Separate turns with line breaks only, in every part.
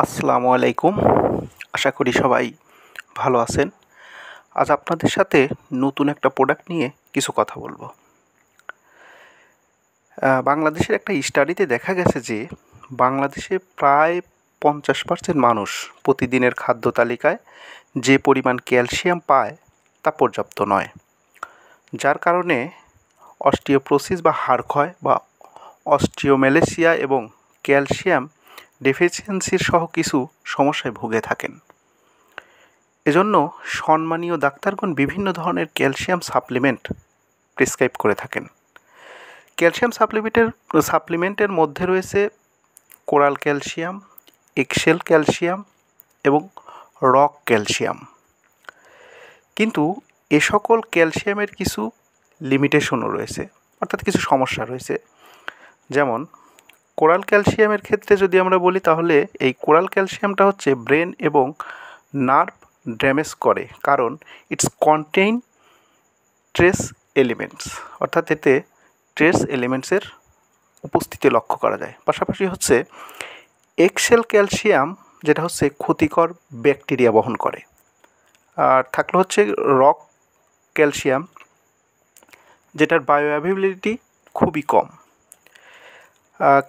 আসসালামু আলাইকুম। আশা করি সবাই ভালো আছেন। আজ আপনাদের সাথে নতুন একটা প্রোডাক্ট নিয়ে কিছু কথা বলবো। বাংলাদেশের একটা স্টাডিতে দেখা গেছে যে বাংলাদেশে প্রায় 50% মানুষ প্রতিদিনের খাদ্য তালিকায় যে পরিমাণ ক্যালসিয়াম পায় তা পর্যাপ্ত নয়, যার কারণে অস্টিওপোরোসিস বা হাড় ক্ষয় বা অস্টিওমেলাসিয়া এবং ক্যালসিয়াম ডেফিসিয়েন্সির সহ কিছু সমস্যায় ভুগে থাকেন। এজন্য সম্মানীয় ডাক্তারগণ বিভিন্ন ধরনের ক্যালসিয়াম সাপ্লিমেন্ট প্রেসক্রাইব করে থাকেন। ক্যালসিয়াম সাপ্লিমেন্টের মধ্যে রয়েছে কোরাল ক্যালসিয়াম, এক্সেল ক্যালসিয়াম এবং রক ক্যালসিয়াম। কিন্তু এ সকল ক্যালসিয়ামের কিছু লিমিটেশনও রয়েছে, অর্থাৎ কিছু সমস্যা রয়েছে। যেমন কোরাল ক্যালসিয়ামের ক্ষেত্রে যদি আমরা বলি, তাহলে এই কোরাল ক্যালসিয়ামটা হচ্ছে ব্রেন এবং নার্ভ ড্যামেজ করে, কারণ ইটস কন্টেইন ট্রেস এলিমেন্টস, অর্থাৎ এতে ট্রেস এলিমেন্টসের উপস্থিতি লক্ষ্য করা যায়। পাশাপাশি হচ্ছে এক্সেল ক্যালসিয়াম, যেটা হচ্ছে ক্ষতিকর ব্যাকটেরিয়া বহন করে। আর থাকলে হচ্ছে রক ক্যালসিয়াম, যেটার বায়োঅ্যাভেবিলিটি খুবই কম।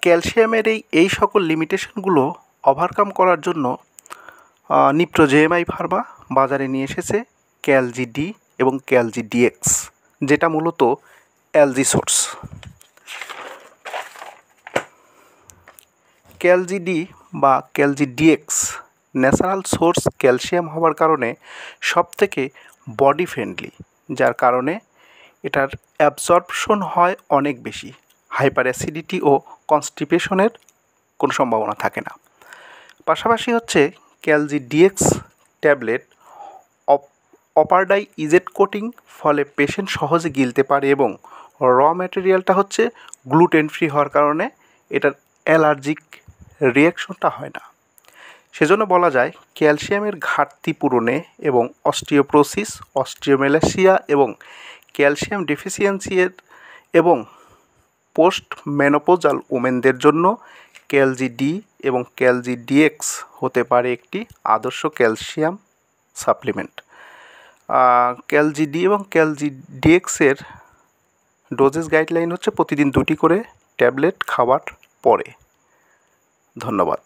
ক্যালসিয়ামের এই সকল লিমিটেশনগুলো ওভারকাম করার জন্য নিপ্রো জেএমআই ফার্মা বাজারে নিয়ে এসেছে ক্যালজি-ডি এবং ক্যালজি-ডিএক্স, যেটা মূলত অ্যালজি সোর্স। ক্যালজি-ডি বা ক্যালজি-ডিএক্স ন্যাচারাল সোর্স ক্যালসিয়াম হওয়ার কারণে সবথেকে বডি ফ্রেন্ডলি, যার কারণে এটার অ্যাবজর্পশন হয় অনেক বেশি। হাইপার অ্যাসিডিটি ও কনস্টিপেশনের কোনো সম্ভাবনা থাকে না। পাশাপাশি হচ্ছে ক্যালজি-ডিএক্স ট্যাবলেট অপারডাই ইজেট কোটিং, ফলে পেশেন্ট সহজে গিলতে পারে এবং র ম্যাটেরিয়ালটা হচ্ছে গ্লুটেন ফ্রি হওয়ার কারণে এটার অ্যালার্জিক রিয়াকশনটা হয় না। সেজন্য বলা যায় ক্যালসিয়ামের ঘাটতি পূরণে এবং অস্টিওপোরোসিস, অস্টিওমেলাসিয়া এবং ক্যালসিয়াম ডেফিসিয়েন্সির এবং পোস্ট মেনোপজাল ওমেনদের জন্য ক্যালজি-ডি এবং ক্যালজি-ডিএক্স হতে পারে একটি আদর্শ ক্যালসিয়াম সাপ্লিমেন্ট। ক্যালজি-ডি এবং ক্যালজি-ডিএক্সের ডোজেস গাইডলাইন হচ্ছে প্রতিদিন 2টি করে ট্যাবলেট খাওয়ার পরে। ধন্যবাদ।